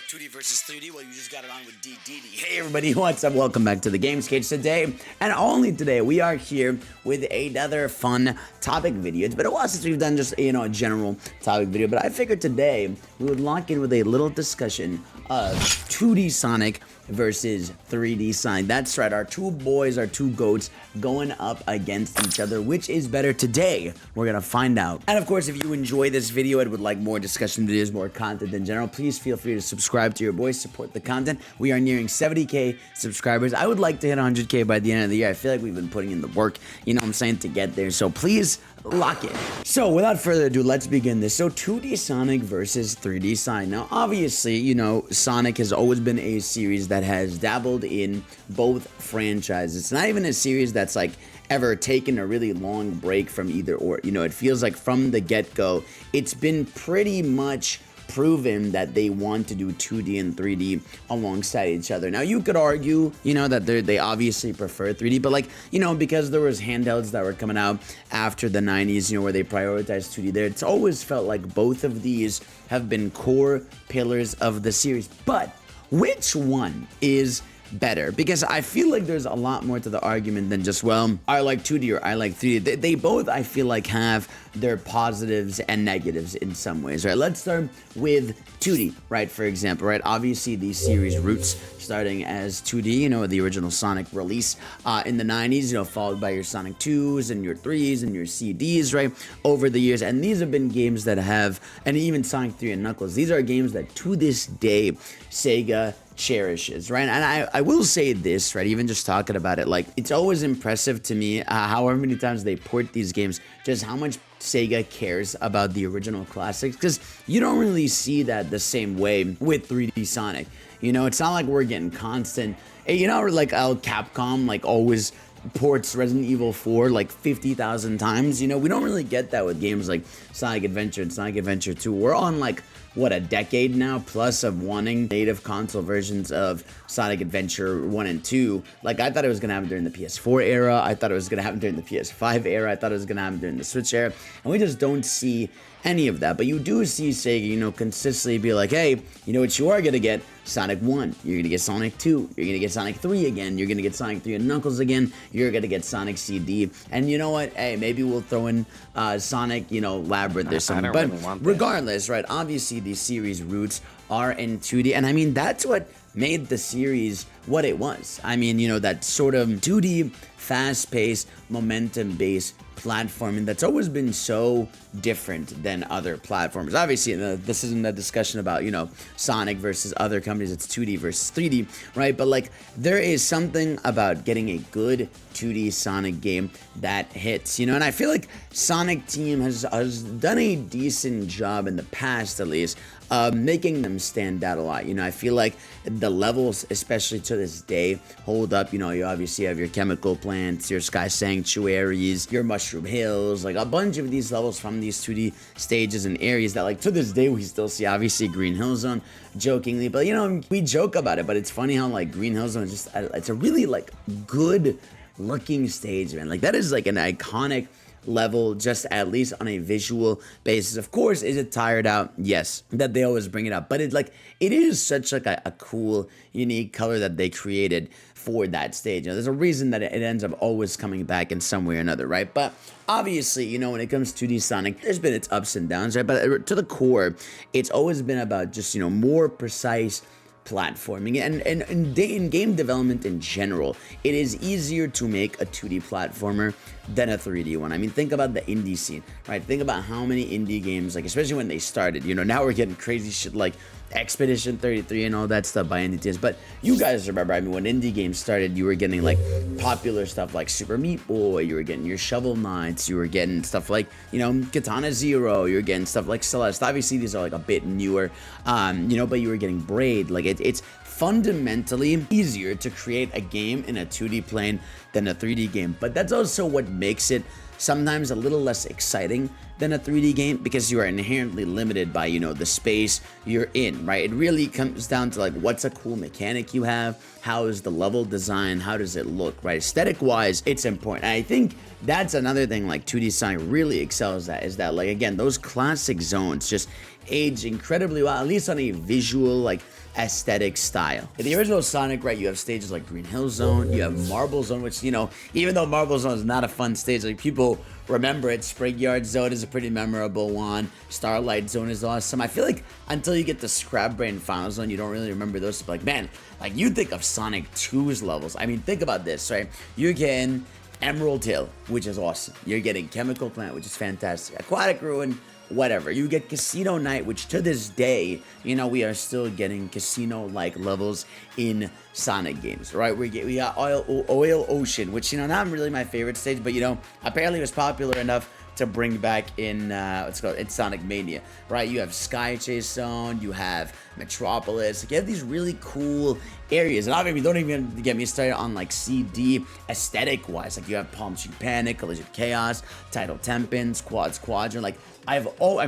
2D versus 3D? Well, you just got it on with DDD. Hey everybody, what's up? Welcome back to the Games Cage today. And only today, we are here with another fun topic video. It's been a while since we've done just, a general topic video, but I figured today we would lock in with a little discussion of 2D Sonic versus 3D Sonic. That's right, our two boys, our two goats, going up against each other. Which is better today? We're gonna find out. And of course, if you enjoy this video and would like more discussion videos, more content in general, please feel free to subscribe to your boys, support the content. We are nearing 70k subscribers. I would like to hit 100k by the end of the year. I feel like we've been putting in the work, to get there. So please lock it. So without further ado, let's begin this. So 2D Sonic versus 3D Sonic. Now, obviously, Sonic has always been a series that has dabbled in both franchises. It's not even a series that's like ever taken a really long break from either or. It feels like from the get-go, it's been pretty much proven that they want to do 2D and 3D alongside each other. Now, you could argue, that they obviously prefer 3D, but because there was handhelds that were coming out after the 90s, where they prioritized 2D there, it's always felt like both of these have been core pillars of the series. But which one is better? Because I feel like there's a lot more to the argument than just, well, I like 2D or I like 3D. They both, I feel like, have their positives and negatives in some ways, right? Let's start with 2D, right? For example, right? Obviously, these series roots starting as 2D, the original Sonic release in the 90s, followed by your Sonic 2s and your 3s and your CDs, right? Over the years. And these have been games that have, and even Sonic 3 and Knuckles, these are games that to this day, Sega cherishes, right? And I will say this, right? Even just talking about it, it's always impressive to me however many times they port these games, just how much Sega cares about the original classics, because you don't really see that the same way with 3D Sonic. It's not like we're getting constant, Capcom always ports Resident Evil 4 50,000 times. We don't really get that with games like Sonic Adventure and Sonic Adventure 2. We're on a decade now plus of wanting native console versions of Sonic Adventure 1 and 2. I thought it was gonna happen during the PS4 era. I thought it was gonna happen during the PS5 era. I thought it was gonna happen during the Switch era. And we just don't see any of that. But you do see Sega, consistently be like, hey, what you are gonna get? Sonic 1, you're gonna get Sonic 2, you're gonna get Sonic 3 again, you're gonna get Sonic 3 and Knuckles again, you're gonna get Sonic CD, and you know what, hey, maybe we'll throw in Sonic, Labyrinth or something, but really regardless, right, obviously these series roots are in 2D, and I mean, that's what made the series what it was. I mean, that sort of 2D, fast-paced, momentum-based platforming that's always been so different than other platforms. Obviously, this isn't a discussion about, Sonic versus other companies. It's 2D versus 3D, right? But there is something about getting a good 2D Sonic game that hits, and I feel like Sonic Team has done a decent job in the past, at least, making them stand out a lot. I feel like the levels, especially to this day, hold up. You obviously have your chemical plants, your sky sanctuaries, your mushroom hills, a bunch of these levels from these 2D stages and areas that to this day we still see. Obviously Green Hill Zone, jokingly, but we joke about it, but it's funny how Green Hill Zone is just, it's a really good looking stage, man. That is an iconic level, just at least on a visual basis. Of course, is it tired out? Yes, that they always bring it up, but it is such a cool, unique color that they created for that stage. There's a reason that it ends up always coming back in some way or another, right? But obviously, when it comes to 2D Sonic, there's been its ups and downs, right? But to the core, it's always been about just, more precise platforming, and in game development in general, it is easier to make a 2D platformer than a 3D one. I mean, think about the indie scene, right? Think about how many indie games, especially when they started, now we're getting crazy shit like Expedition 33 and all that stuff by indie teams. But you guys remember, I mean, when indie games started, you were getting popular stuff like Super Meat Boy, you were getting your Shovel Knights, you were getting stuff like, Katana Zero, you were getting stuff like Celeste. Obviously, these are a bit newer, but you were getting Braid. It's fundamentally easier to create a game in a 2D plane than a 3D game. But that's also what makes it sometimes a little less exciting than a 3D game, because you are inherently limited by, the space you're in, right? It really comes down to what's a cool mechanic you have, how is the level design, how does it look, right? Aesthetic wise, it's important. And I think that's another thing 2D Sonic really excels at, is that again, those classic zones just aged incredibly well, at least on a visual, like, aesthetic style. In the original Sonic, right, you have stages like Green Hill Zone, you have Marble Zone, which, you know, even though Marble Zone is not a fun stage, like, people remember it. Spring Yard Zone is a pretty memorable one. Starlight Zone is awesome. I feel like until you get to Scrap Brain Final Zone, you don't really remember those. But, like, man, like, you think of Sonic 2's levels. I mean, think about this, right? You're getting Emerald Hill, which is awesome. You're getting Chemical Plant, which is fantastic. Aquatic Ruin, whatever. You get Casino Night, which to this day, you know, we are still getting casino-like levels in Sonic games, right? We got Oil Ocean, which, you know, not really my favorite stage, but, you know, apparently it was popular enough to bring back in it's Sonic Mania, right? You have Sky Chase Zone, you have Metropolis, like, you have these really cool areas, and obviously don't even get me started on like CD aesthetic wise. Like, you have Palm Tree Panic, Collision Chaos, Tidal Tempest, Quads Quadrant. Like,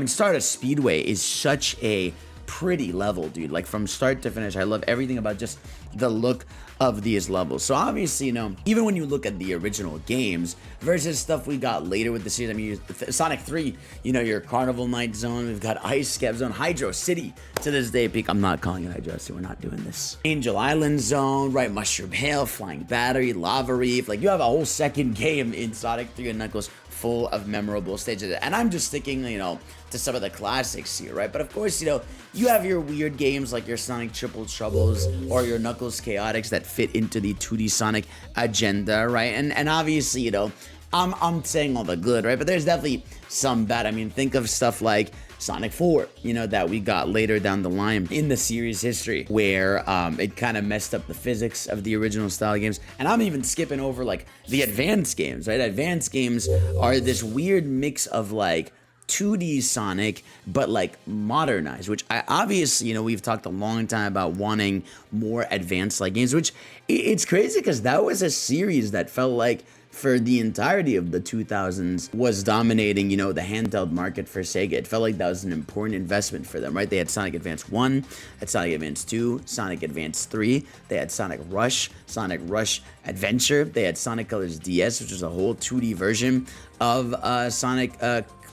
Stardust Speedway is such a pretty level, dude. Like, from start to finish, I love everything about just the look of these levels. So obviously, you know, even when you look at the original games versus stuff we got later with the series, I mean, Sonic 3, you know, your Carnival Night Zone, we've got Ice Cap Zone, Hydro City to this day peak. I'm not calling it Hydro City, we're not doing this. Angel Island Zone, right? Mushroom Hill, Flying Battery, Lava Reef. Like, you have a whole second game in Sonic 3 and Knuckles full of memorable stages. And I'm just sticking, you know, to some of the classics here, right? But of course, you know, you have your weird games like your Sonic Triple Troubles or your Knuckles Chaotix that fit into the 2D Sonic agenda, right? And obviously, you know, I'm saying all the good, right? But there's definitely some bad. I mean, think of stuff like Sonic 4, you know, that we got later down the line in the series history, where it kind of messed up the physics of the original style games. And I'm even skipping over like the advanced games, right? Advanced games are this weird mix of like 2D Sonic, but like modernized, which I obviously, you know, we've talked a long time about wanting more advanced like games, which it's crazy because that was a series that felt like for the entirety of the 2000s was dominating, you know, the handheld market for Sega. It felt like that was an important investment for them, right? They had Sonic Advance 1, had Sonic Advance 2, Sonic Advance 3, they had Sonic Rush Adventure, they had Sonic Colors DS, which was a whole 2D version of Sonic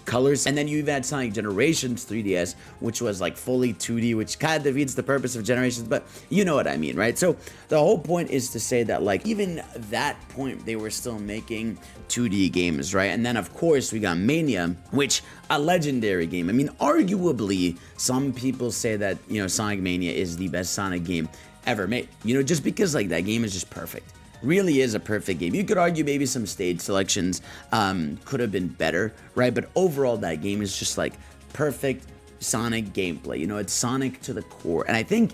Colors, and then you even had Sonic Generations 3DS, which was like fully 2D, which kind of defeats the purpose of Generations, but you know what I mean, right? So the whole point is to say that, like, even that point, they were still making 2D games, right? And then of course we got Mania, which a legendary game. I mean, arguably, some people say that, you know, Sonic Mania is the best Sonic game ever made, you know, just because like that game is just perfect. Really is a perfect game. You could argue maybe some stage selections could have been better, right? But overall, that game is just like perfect Sonic gameplay. You know, it's Sonic to the core. And I think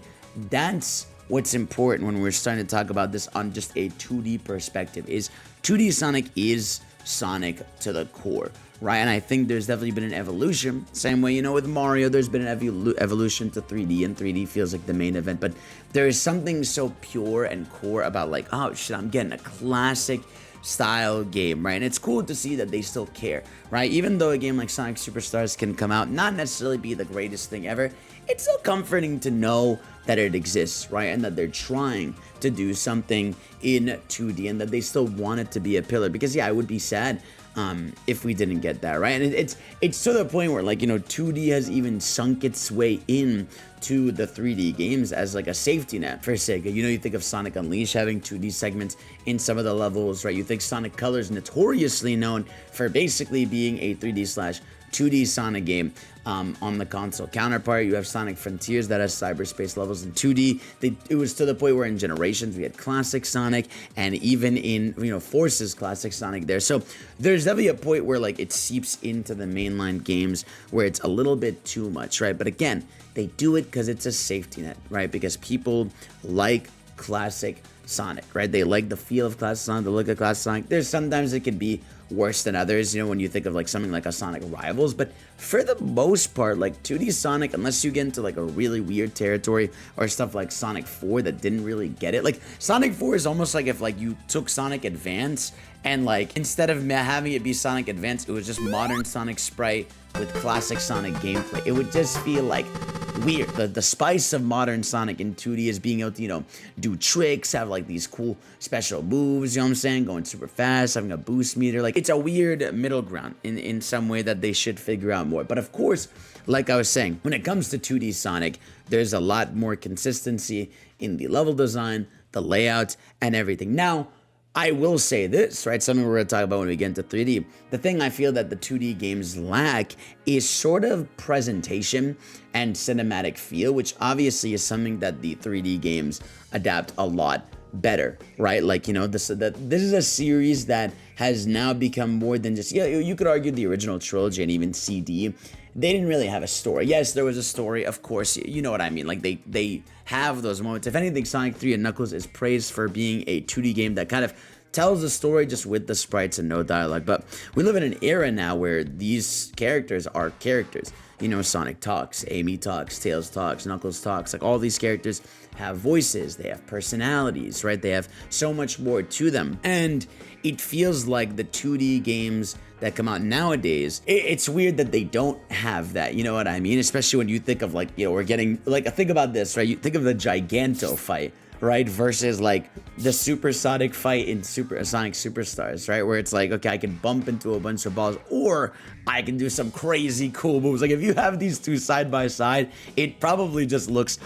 that's what's important when we're starting to talk about this on just a 2D perspective, is 2D Sonic is Sonic to the core, right? And I think there's definitely been an evolution. Same way, you know, with Mario, there's been an evolution to 3D, and 3D feels like the main event. But there is something so pure and core about like, oh shit, I'm getting a classic style game, right? And it's cool to see that they still care, right? Even though a game like Sonic Superstars can come out, not necessarily be the greatest thing ever, it's still comforting to know that it exists, right? And that they're trying to do something in 2D and that they still want it to be a pillar. Because yeah, I would be sad if we didn't get that, right? And it's to the point where, like, you know, 2D has even sunk its way in to the 3D games as like a safety net for Sega. You know, you think of Sonic Unleashed having 2D segments in some of the levels, right? You think Sonic Colors, notoriously known for basically being a 3D/2D Sonic game on the console counterpart. You have Sonic Frontiers that has cyberspace levels in 2D. It was to the point where in Generations we had Classic Sonic, and even in, you know, Forces Classic Sonic there. So there's definitely a point where like it seeps into the mainline games where it's a little bit too much, right? But again, they do it because it's a safety net, right? Because people like classic Sonic, right? They like the feel of classic Sonic, the look of classic Sonic. There's sometimes it could be worse than others, you know, when you think of like something like a Sonic Rivals, but for the most part, like 2D Sonic, unless you get into like a really weird territory or stuff like Sonic 4 that didn't really get it, like Sonic 4 is almost like if like you took Sonic Advance and like instead of having it be Sonic Advance, it was just modern Sonic sprite with classic Sonic gameplay. It would just feel like weird. The spice of modern Sonic in 2D is being able to, you know, do tricks, have like like these cool special moves, you know what I'm saying? Going super fast, having a boost meter. Like, it's a weird middle ground in some way that they should figure out more. But of course, like I was saying, when it comes to 2D Sonic, there's a lot more consistency in the level design, the layout, and everything. Now, I will say this, right? Something we're going to talk about when we get into 3D. The thing I feel that the 2D games lack is sort of presentation and cinematic feel, which obviously is something that the 3D games adapt a lot better, right? Like, you know, this is a series that has now become more than just, yeah, you could argue the original trilogy and even CD. They didn't really have a story. Yes, there was a story, of course, you know what I mean. Like, they have those moments. If anything, Sonic 3 and Knuckles is praised for being a 2D game that kind of tells the story just with the sprites and no dialogue. But we live in an era now where these characters are characters. You know, Sonic talks, Amy talks, Tails talks, Knuckles talks. Like, all these characters have voices, they have personalities, right? They have so much more to them. And it feels like the 2D games that come out nowadays, it's weird that they don't have that, you know what I mean? Especially when you think of, like, you know, we're getting, like, think about this, right? You think of the Giganto fight, right? Versus like the Supersonic fight in Super Sonic Superstars, right? Where it's like, okay, I can bump into a bunch of balls, or I can do some crazy cool moves. Like, if you have these two side by side, it probably just looks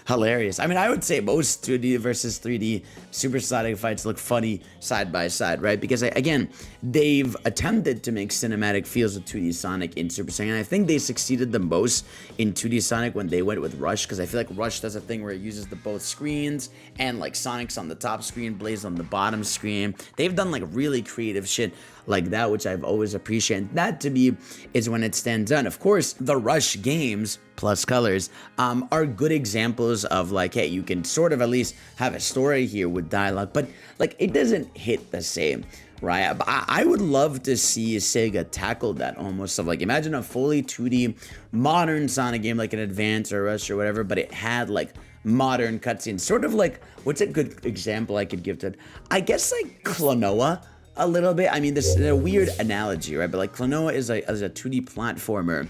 hilarious. I mean, I would say most 2D versus 3D Supersonic fights look funny side by side, right? Because again, they've attempted to make cinematic feels of 2D Sonic in Super Saiyan, and I think they succeeded the most in 2D Sonic when they went with Rush, because I feel like Rush does a thing where it uses the both screens, and like Sonic's on the top screen, Blaze on the bottom screen. They've done like really creative shit like that, which I've always appreciated. That to me is when it stands out. Of course, the Rush games plus Colors are good examples of like, hey, you can sort of at least have a story here with dialogue, but like it doesn't hit the same, right? I would love to see Sega tackle that almost of like, imagine a fully 2D modern Sonic game like an Advance or Rush or whatever, but it had like modern cutscenes, sort of like, what's a good example I could give to it? I guess like Klonoa a little bit. I mean, this is a weird analogy, right? But like Klonoa is a 2D platformer,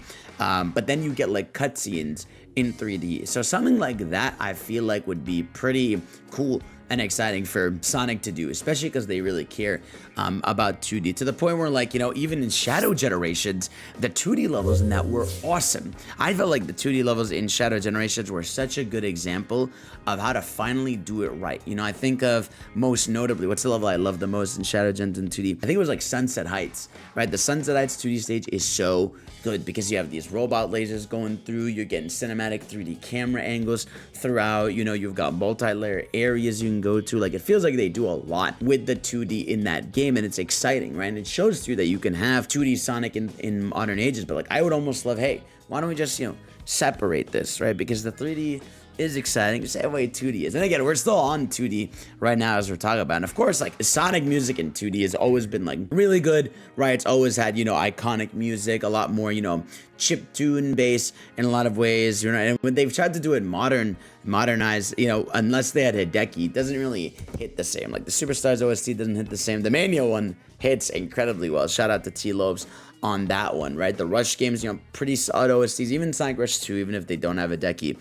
but then you get like cutscenes in 3D. So something like that, I feel like would be pretty cool and exciting for Sonic to do, especially because they really care about 2D, to the point where, like, you know, even in Shadow Generations, the 2D levels in that were awesome. I felt like the 2D levels in Shadow Generations were such a good example of how to finally do it right. You know, I think of most notably, what's the level I love the most in Shadow Gens in 2D? I think it was like Sunset Heights, right? The Sunset Heights 2D stage is so good because you have these robot lasers going through, you're getting cinematic 3D camera angles throughout, you know, you've got multi-layer areas you can go to. Like, it feels like they do a lot with the 2D in that game, and it's exciting, right? And it shows through that you can have 2D Sonic in modern ages, but like, I would almost love, hey, why don't we just, you know, separate this, right? Because the 3D is exciting, just the way 2D is. And again, we're still on 2D right now as we're talking about. And of course, like, Sonic music in 2D has always been like really good, right? It's always had, you know, iconic music, a lot more, you know, chiptune bass in a lot of ways, you know. And when they've tried to do it modernized, you know, unless they had Hideki, it doesn't really hit the same. Like the Superstars OST doesn't hit the same. The Mania one hits incredibly well. Shout out to T-Lobes on that one, right? The Rush games, you know, pretty solid OSTs. Even Sonic Rush 2, even if they don't have Hideki,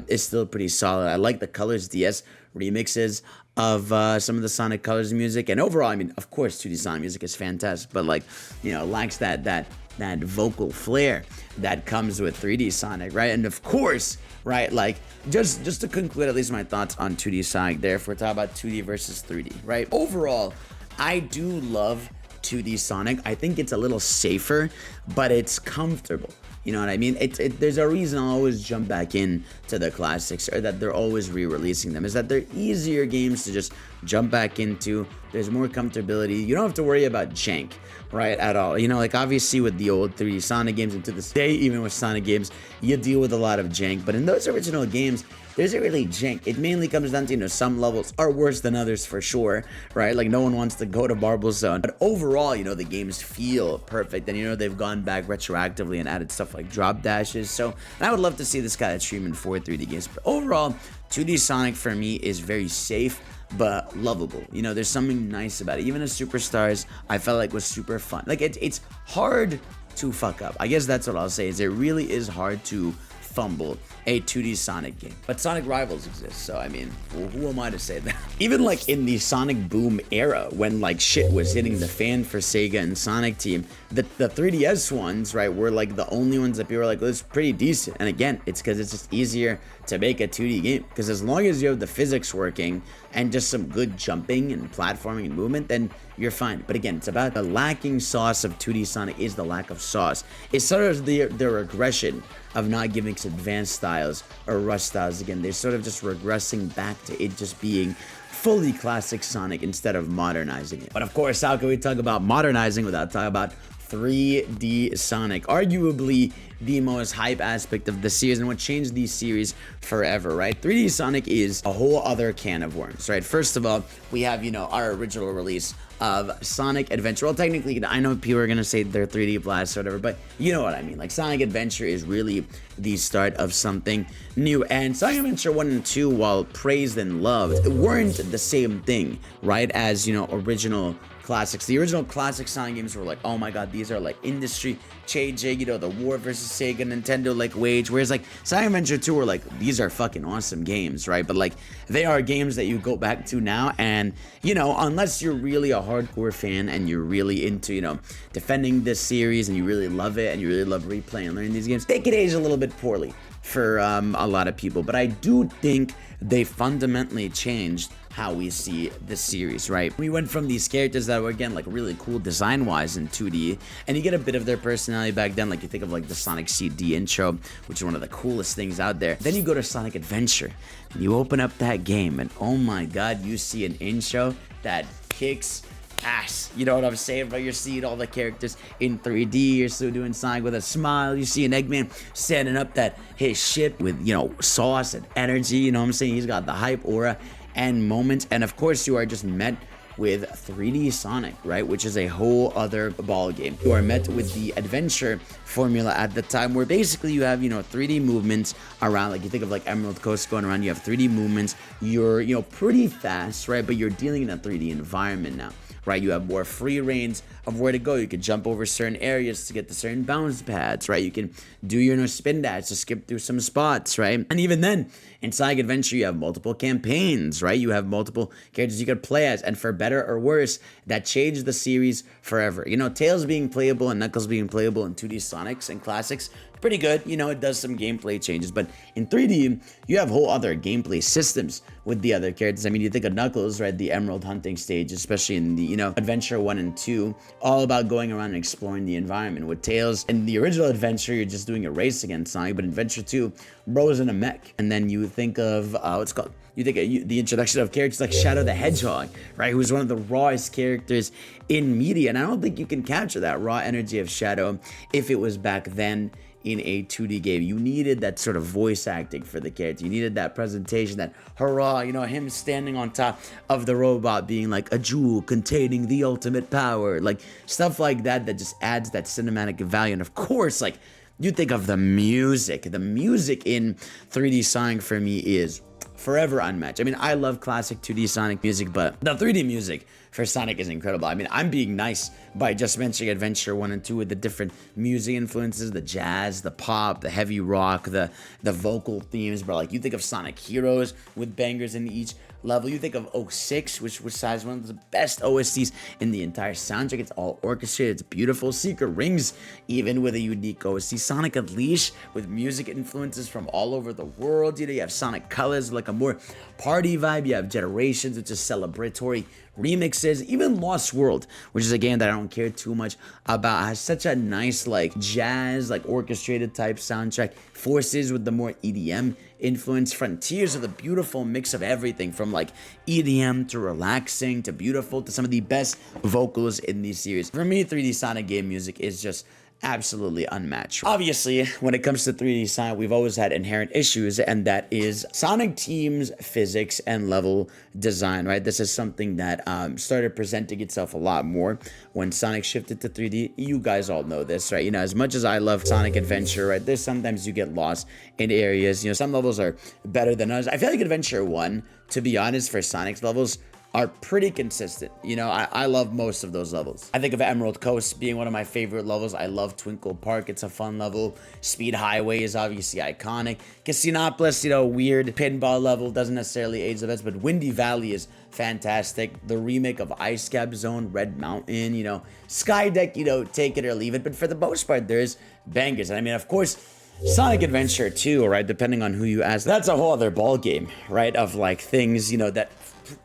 is still pretty solid. I like the Colors DS remixes of some of the Sonic Colors music. And overall, I mean, of course, 2D Sonic music is fantastic, but like, you know, lacks that vocal flair that comes with 3D Sonic, right? And of course, right, like, just to conclude at least my thoughts on 2D Sonic there, if we're talking about 2D versus 3D, right? Overall, I do love 2D Sonic. I think it's a little safer, but it's comfortable. You know what I mean? There's a reason I'll always jump back in to the classics, or that they're always re-releasing them, is that they're easier games to just jump back into. There's more comfortability. You don't have to worry about jank, right, at all. You know, like, obviously with the old 3D Sonic games, and to this day, even with Sonic games, you deal with a lot of jank. But in those original games, there isn't really jank. It mainly comes down to, you know, some levels are worse than others for sure, right? Like, no one wants to go to Marble Zone. But overall, you know, the games feel perfect. And, you know, they've gone back retroactively and added stuff like drop dashes. So, and I would love to see this kind of treatment for 3D games. But overall, 2D Sonic for me is very safe but lovable. You know, there's something nice about it. Even as Superstars, I felt like was super fun. Like, it's hard to fuck up. I guess that's what I'll say, is it really is hard to fumble a 2D Sonic game. But Sonic Rivals exists, so I mean, who am I to say that? Even like in the Sonic Boom era, when like shit was hitting the fan for Sega and Sonic Team, the 3DS ones, right, were like the only ones that people were like, well, it's pretty decent. And again, it's because it's just easier to make a 2D game, because as long as you have the physics working and just some good jumping and platforming and movement, then you're fine. But again, it's about the lacking sauce of 2D Sonic is the lack of sauce. It's sort of the regression of not giving us advanced styles or rush styles again. They're sort of just regressing back to it just being fully classic Sonic instead of modernizing it. But of course, how can we talk about modernizing without talking about 3D Sonic, arguably the most hype aspect of the series and what changed the series forever, right? 3D Sonic is a whole other can of worms, right? First of all, we have, you know, our original release of Sonic Adventure. Well, technically, I know people are gonna say they're 3D Blast or whatever, but you know what I mean. Like, Sonic Adventure is really the start of something new. And Sonic Adventure 1 and 2, while praised and loved, weren't the same thing, right, as, you know, original classics. The original classic Sonic games were like, oh my god, these are like industry changing, you know, the war versus Sega, Nintendo like wage. Whereas like Sonic Adventure 2 were like, these are fucking awesome games, right? But like, they are games that you go back to now, and you know, unless you're really a hardcore fan and you're really into, you know, defending this series and you really love it and you really love replaying and learning these games, they could age a little bit poorly for a lot of people. But I do think they fundamentally changed how we see the series, right? We went from these characters that were, again, like really cool design-wise in 2D, and you get a bit of their personality back then. Like, you think of like the Sonic CD intro, which is one of the coolest things out there. Then you go to Sonic Adventure, and you open up that game, and oh my god, you see an intro that kicks ass. You know what I'm saying, bro? You're seeing all the characters in 3D. You're still doing Sonic with a smile. You see an Eggman standing up that his ship with, you know, sauce and energy. You know what I'm saying? He's got the hype aura and moments. And of course, you are just met with 3D Sonic, right? Which is a whole other ball game. You are met with the adventure formula at the time, where basically you have, you know, 3D movements around. Like, you think of like Emerald Coast going around, you have 3D movements. You're, you know, pretty fast, right? But you're dealing in a 3D environment now, right? You have more free reigns of where to go. You can jump over certain areas to get to certain bounce pads, right? You can do your, you know, spin dash to skip through some spots, right? And even then, in Sonic Adventure, you have multiple campaigns, right? You have multiple characters you could play as, and for better or worse, that changed the series forever. You know, Tails being playable and Knuckles being playable in 2D Sonics and Classics, pretty good. You know, it does some gameplay changes, but in 3D, you have whole other gameplay systems with the other characters. I mean, you think of Knuckles, right? The Emerald hunting stage, especially in the, you know, Adventure 1 and 2, all about going around and exploring the environment. With Tails, in the original Adventure, you're just doing a race against Sonic, but in Adventure 2, bro's in a mech. And then you think of, what's it called? You think of the introduction of characters like Shadow the Hedgehog, right? Who's one of the rawest characters in media. And I don't think you can capture that raw energy of Shadow if it was back then in a 2D game. You needed that sort of voice acting for the character. You needed that presentation, that hurrah, you know, him standing on top of the robot being like a jewel containing the ultimate power, like stuff like that, that just adds that cinematic value. And of course, like, you think of the music. The music in 3D Sonic for me is forever unmatched. I mean, I love classic 2D Sonic music, but the 3D music for Sonic is incredible. I mean, I'm being nice by just mentioning Adventure 1 and 2 with the different music influences, the jazz, the pop, the heavy rock, the vocal themes, but like, you think of Sonic Heroes with bangers in each level. You think of 06, which was one of the best OSTs in the entire soundtrack. It's all orchestrated. It's beautiful. Secret Rings, even with a unique OST. Sonic Unleashed with music influences from all over the world. You know, you have Sonic Colors, like a more party vibe. You have Generations, which is celebratory remixes. Even Lost World, which is a game that I don't care too much about, has such a nice like jazz, like orchestrated type soundtrack. Forces with the more EDM influence. Frontiers with a beautiful mix of everything from like EDM to relaxing to beautiful to some of the best vocals in the series. For me, 3D Sonic game music is just absolutely unmatched. Obviously, when it comes to 3D Sonic, we've always had inherent issues, and that is Sonic Team's physics and level design, right? This is something that started presenting itself a lot more when Sonic shifted to 3D. You guys all know this, right? You know, as much as I love Sonic Adventure, right, there's sometimes you get lost in areas. You know, some levels are better than others. I feel like Adventure 1, to be honest, for Sonic's levels, are pretty consistent. You know, I love most of those levels. I think of Emerald Coast being one of my favorite levels. I love Twinkle Park. It's a fun level. Speed Highway is obviously iconic. Casinopolis, you know, weird pinball level, doesn't necessarily age the best, but Windy Valley is fantastic. The remake of Ice Cap Zone, Red Mountain, you know, Skydeck, you know, take it or leave it. But for the most part, there's bangers. And I mean, of course, Sonic Adventure 2, right? Depending on who you ask, that's a whole other ball game, right? Of like things, you know, that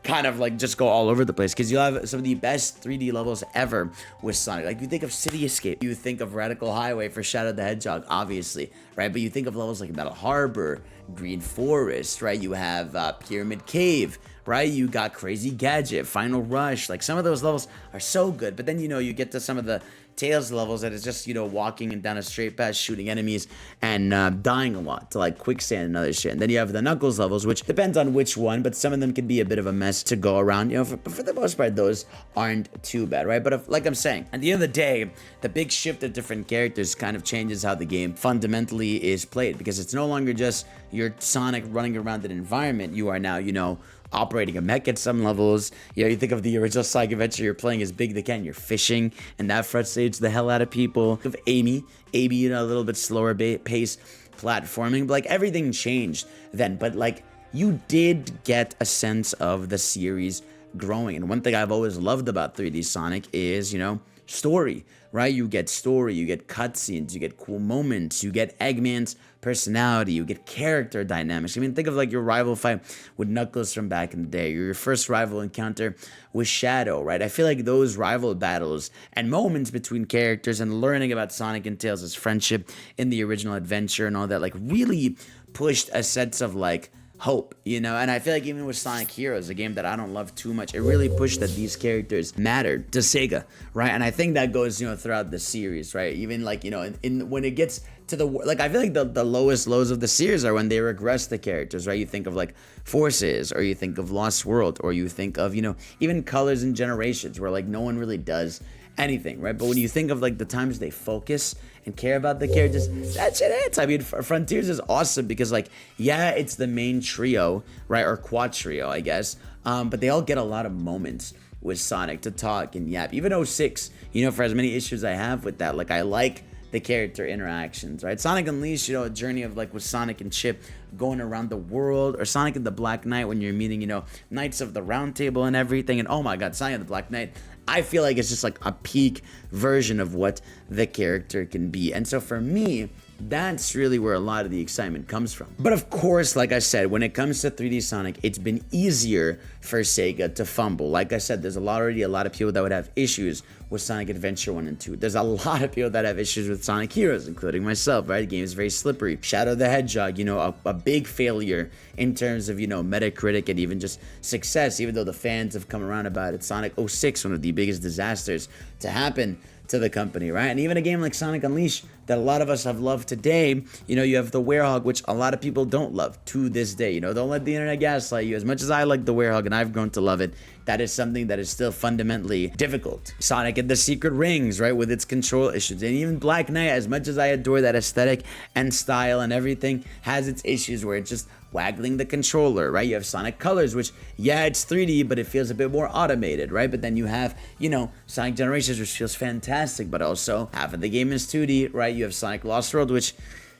kind of like just go all over the place, because you have some of the best 3D levels ever with Sonic. Like you think of City Escape, you think of Radical Highway for Shadow the Hedgehog, obviously, right? But you think of levels like Metal Harbor, Green Forest, right? You have Pyramid Cave, right? You got Crazy Gadget, Final Rush. Like some of those levels are so good, but then, you know, you get to some of the Tails levels that is just, you know, walking and down a straight path, shooting enemies and dying a lot to like quicksand and other shit. And then you have the Knuckles levels, which depends on which one, but some of them can be a bit of a mess to go around. You know, for the most part, those aren't too bad, right? But if, like I'm saying, at the end of the day, the big shift of different characters kind of changes how the game fundamentally is played, because it's no longer just your Sonic running around an environment. You are now, you know, operating a mech at some levels. You know, you think of the original Sonic Adventure, you're playing as Big the Cat, you're fishing, and that frustrates the hell out of people. Think of Amy, you know, a little bit slower pace platforming, but like everything changed then. But like you did get a sense of the series growing. And one thing I've always loved about 3D Sonic is, you know, story, right? You get story, you get cutscenes, you get cool moments, you get Eggman's personality, you get character dynamics. I mean, think of like your rival fight with Knuckles from back in the day, your first rival encounter with Shadow, right? I feel like those rival battles and moments between characters and learning about Sonic and Tails' friendship in the original adventure and all that, like really pushed a sense of like hope, you know. And I feel like even with Sonic Heroes, a game that I don't love too much, it really pushed that these characters mattered to Sega, right? And I think that goes, you know, throughout the series, right? Even like, you know, in when it gets to the, like, I feel like the lowest lows of the series are when they regress the characters, right? You think of like Forces, or you think of Lost World, or you think of, you know, even Colors and Generations, where like no one really does anything, right? But when you think of like the times they focus and care about the characters, that shit hits. I mean, Frontiers is awesome because like, yeah, it's the main trio, right? Or quad trio, I guess. But they all get a lot of moments with Sonic to talk and yap. Even 06, you know, for as many issues I have with that, like I like the character interactions, right? Sonic Unleashed, you know, a journey of like with Sonic and Chip going around the world, or Sonic and the Black Knight when you're meeting, you know, Knights of the Round Table and everything. And oh my God, Sonic and the Black Knight, I feel like it's just like a peak version of what the character can be. And so for me, that's really where a lot of the excitement comes from. But of course, like I said, when it comes to 3D Sonic, it's been easier for Sega to fumble. Like I said, there's already a lot of people that would have issues with Sonic Adventure 1 and 2. There's a lot of people that have issues with Sonic Heroes, including myself, right? The game is very slippery. Shadow the Hedgehog, you know, a big failure in terms of, you know, Metacritic and even just success, even though the fans have come around about it. Sonic 06, one of the biggest disasters to happen to the company, right? And even a game like Sonic Unleashed that a lot of us have loved today, you know, you have the Werehog, which a lot of people don't love to this day. You know, don't let the internet gaslight you. As much as I like the Werehog and I've grown to love it, that is something that is still fundamentally difficult. Sonic and the Secret Rings, right, with its control issues. And even Black Knight, as much as I adore that aesthetic and style and everything, has its issues where it's just waggling the controller, right? You have Sonic Colors, which, yeah, it's 3D, but it feels a bit more automated, right? But then you have, you know, Sonic Generations, which feels fantastic, but also half of the game is 2D, right? You have Sonic Lost World, which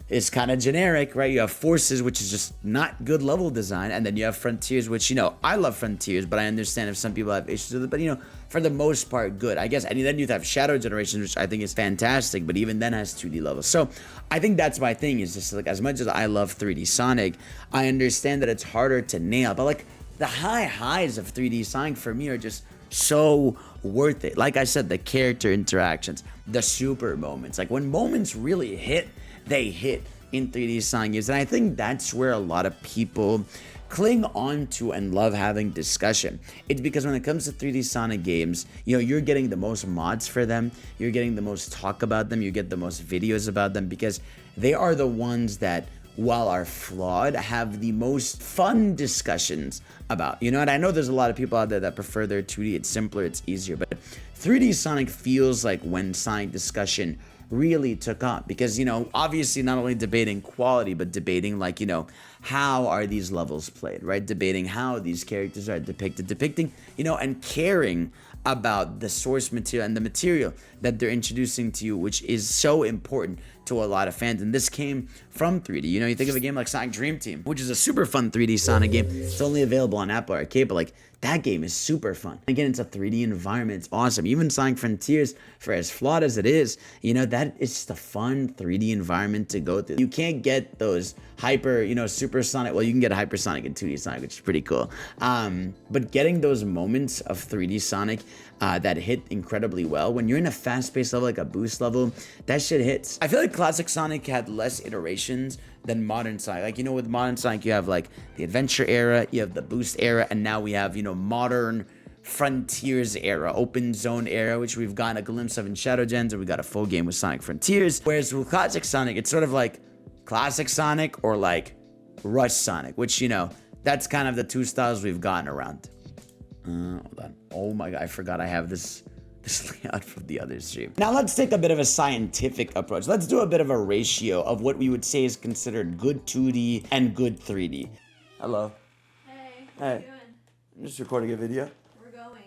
is kind of generic, right? You have Forces, which is just not good level design, and then you have Frontiers, which, you know, I love Frontiers, but I understand if some people have issues with it, but, you know, for the most part, good, I guess. And then you have Shadow Generations, which I think is fantastic, but even then has 2D levels. So I think that's my thing, is just like, as much as I love 3D Sonic, I understand that it's harder to nail, but like the highs of 3D Sonic for me are just so worth it. Like I said, the character interactions, the super moments, like when moments really hit, they hit in 3D Sonic games. And I think that's where a lot of people cling on to and love having discussion. It's because when it comes to 3D Sonic games, you know, you're getting the most mods for them, you're getting the most talk about them, you get the most videos about them, because they are the ones that, while are flawed, have the most fun discussions about, you know. And I know there's a lot of people out there that prefer their 2D, it's simpler, it's easier, but 3D Sonic feels like when Sonic discussion really took off, because, you know, obviously not only debating quality, but debating like, you know, how are these levels played, right? Debating how these characters are depicting, and caring about the source material and the material that they're introducing to you, which is so important to a lot of fans. And this came from 3D. You think of a game like Sonic Dream Team, which is a super fun 3D Sonic game. It's only available on Apple Arcade, but like that game is super fun. Again, it's a 3D environment. It's awesome. Even Sonic Frontiers, for as flawed as it is, that is just a fun 3D environment to go through. You can't get those hyper, super Sonic. Well, you can get a hypersonic in 2D Sonic, which is pretty cool. But getting those moments of 3D Sonic that hit incredibly well when you're in a fast-paced level, like a boost level, that shit hits. I feel like classic Sonic had less iterations than modern Sonic. Like, with modern Sonic, you have like the adventure era, you have the boost era, and now we have, modern Frontiers era, open zone era, which we've gotten a glimpse of in Shadow Gens, and we got a full game with Sonic Frontiers. Whereas with classic Sonic, it's sort of like classic Sonic or like Rush Sonic, which, that's kind of the two styles we've gotten around. Hold on. Oh my God, I forgot I have this layout from the other stream. Now let's take a bit of a scientific approach. Let's do a bit of a ratio of what we would say is considered good 2D and good 3D. Hello. Hey, what are you doing? I'm just recording a video. We're going.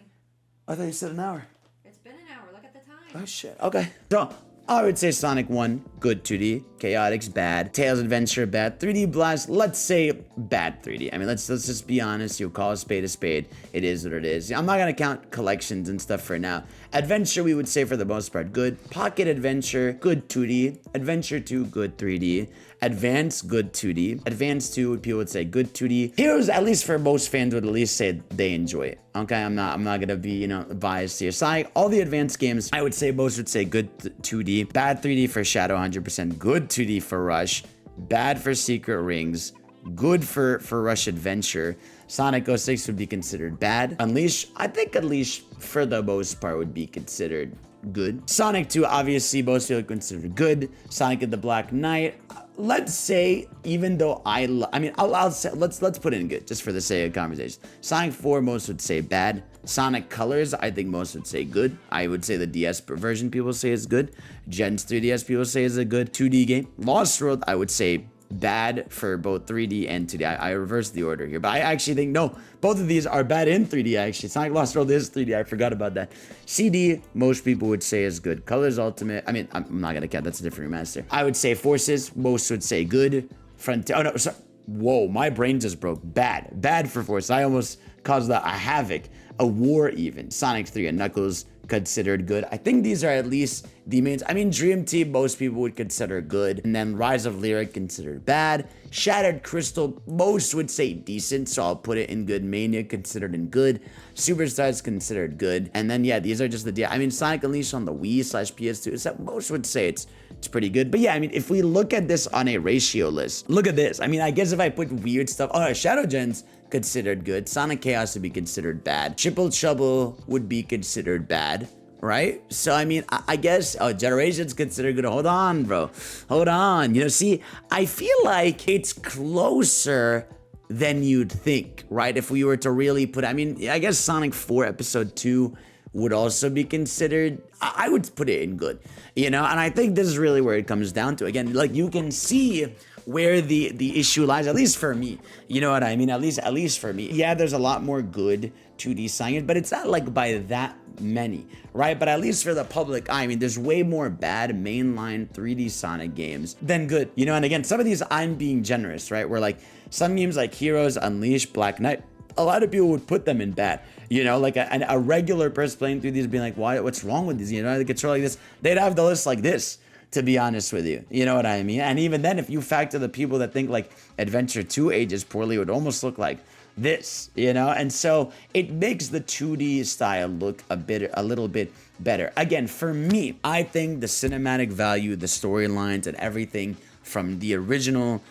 I thought you said an hour. It's been an hour. Look at the time. Oh shit. Okay. So I would say Sonic 1, good 2D. Chaotix, bad. Tails Adventure, bad. 3D Blast, let's say bad 3D. I mean, let's just be honest. You'll call a spade a spade. It is what it is. I'm not gonna count collections and stuff for now. Adventure, we would say for the most part, good. Pocket Adventure, good 2D. Adventure 2, good 3D. Advance, good 2D. Advance 2, people would say good 2D. Heroes, at least for most fans, would at least say they enjoy it. Okay, I'm not gonna be, biased here. Sonic, all the advanced games, I would say most would say good 2D. Bad 3D for Shadow, 100%. Good 2D for Rush. Bad for Secret Rings. Good for Rush Adventure. Sonic 06 would be considered bad. Unleash, I think Unleash for the most part would be considered good. Sonic 2, obviously, most people consider good. Sonic and the Black Knight, let's say, even though I'll say, let's put it in good, just for the sake of conversation. Sonic 4, most would say bad. Sonic Colors, I think most would say good. I would say the DS version people say is good. Gens 3DS people say is a good 2D game. Lost World, I would say bad for both 3D and 2D. I reversed the order here, but I actually think, no, both of these are bad in 3D, actually. Sonic Lost World is 3D. I forgot about that. CD, most people would say is good. Colors Ultimate, I'm not going to count. That's a different remaster. I would say Forces, most would say good. Frontier, oh no, sorry. Whoa, my brain just broke. Bad for Forces. I almost caused a havoc, a war even. Sonic 3 and Knuckles, considered good. I think these are at least the main. Dream Team, most people would consider good. And then Rise of Lyric, considered bad. Shattered Crystal, most would say decent, so I'll put it in good. Mania, considered in good. Superstars, considered good. And then, yeah, these are just the Sonic Unleashed on the Wii/PS2, so most would say it's pretty good. But yeah, if we look at this on a ratio list, look at this. I guess if I put weird stuff, Shadow Gens, considered good. Sonic Chaos would be considered bad. Triple Trouble would be considered bad, right? So I guess Generations considered good. Hold on, bro. Hold on. See, I feel like it's closer than you'd think, right? If we were to really put, I guess Sonic 4 Episode 2 would also be considered, I would put it in good, and I think this is really where it comes down to. Again, like, you can see where the issue lies, at least for me. You know what I mean? At least for me. Yeah, there's a lot more good 2D Sonic, but it's not like by that many, right? But at least for the public eye, there's way more bad mainline 3D Sonic games than good, and again, some of these, I'm being generous, right? Where like some games like Heroes, Unleashed, Black Knight, a lot of people would put them in bad. Like a regular person playing through these being like, what's wrong with these? The control like this, they'd have the list like this, to be honest with you. You know what I mean? And even then, if you factor the people that think like Adventure 2 ages poorly, it would almost look like this, And so it makes the 2D style look a little bit better. Again, for me, I think the cinematic value, the storylines, and everything from the original,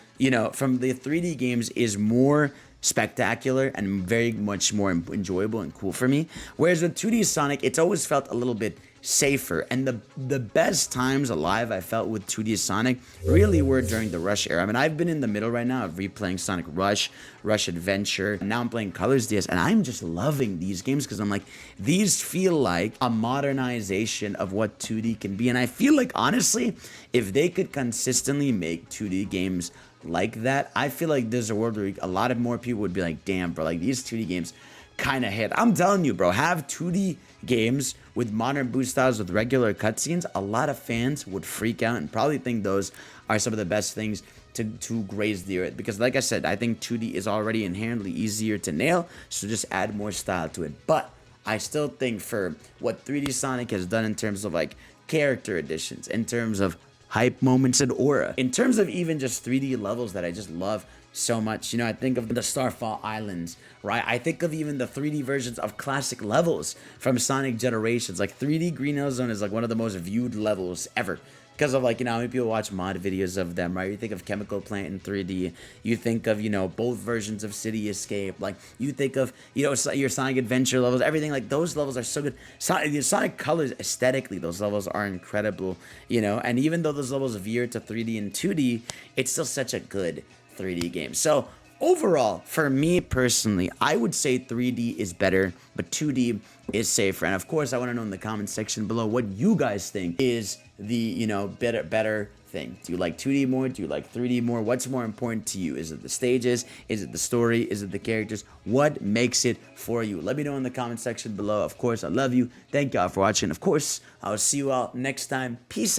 from the 3D games is more spectacular and very much more enjoyable and cool for me. Whereas with 2D Sonic, it's always felt a little bit safer. And the best times alive I felt with 2D Sonic really were during the Rush era. I've been in the middle right now of replaying Sonic Rush, Rush Adventure, and now I'm playing Colors DS, and I'm just loving these games because I'm like, these feel like a modernization of what 2D can be. And I feel like, honestly, if they could consistently make 2D games like that, I feel like there's a world where a lot of more people would be like, damn, bro, like these 2D games kind of hit. I'm telling you, bro, have 2D games with modern boost styles with regular cutscenes. A lot of fans would freak out and probably think those are some of the best things to graze the earth. Because like I said, I think 2D is already inherently easier to nail, so just add more style to it. But I still think for what 3D Sonic has done in terms of like character additions, in terms of hype moments and aura, in terms of even just 3D levels that I just love so much. You know, I think of the Starfall Islands, right? I think of even the 3D versions of classic levels from Sonic Generations. Like 3D Green Hill Zone is like one of the most viewed levels ever. Because of like, you know, how many people watch mod videos of them, right? You think of Chemical Plant in 3D. You think of, you know, both versions of City Escape. Like, you think of, you know, your Sonic Adventure levels, everything. Like, those levels are so good. Sonic Colors, aesthetically, those levels are incredible, you know? And even though those levels veer to 3D and 2D, it's still such a good 3D game. So, overall, for me personally, I would say 3D is better, but 2D is safer. And of course, I want to know in the comment section below what you guys think is the, you know, better thing. Do you like 2D more? Do you like 3D more? What's more important to you? Is it the stages? Is it the story? Is it the characters? What makes it for you? Let me know in the comment section below. Of course, I love you. Thank y'all for watching. Of course, I'll see you all next time. Peace out.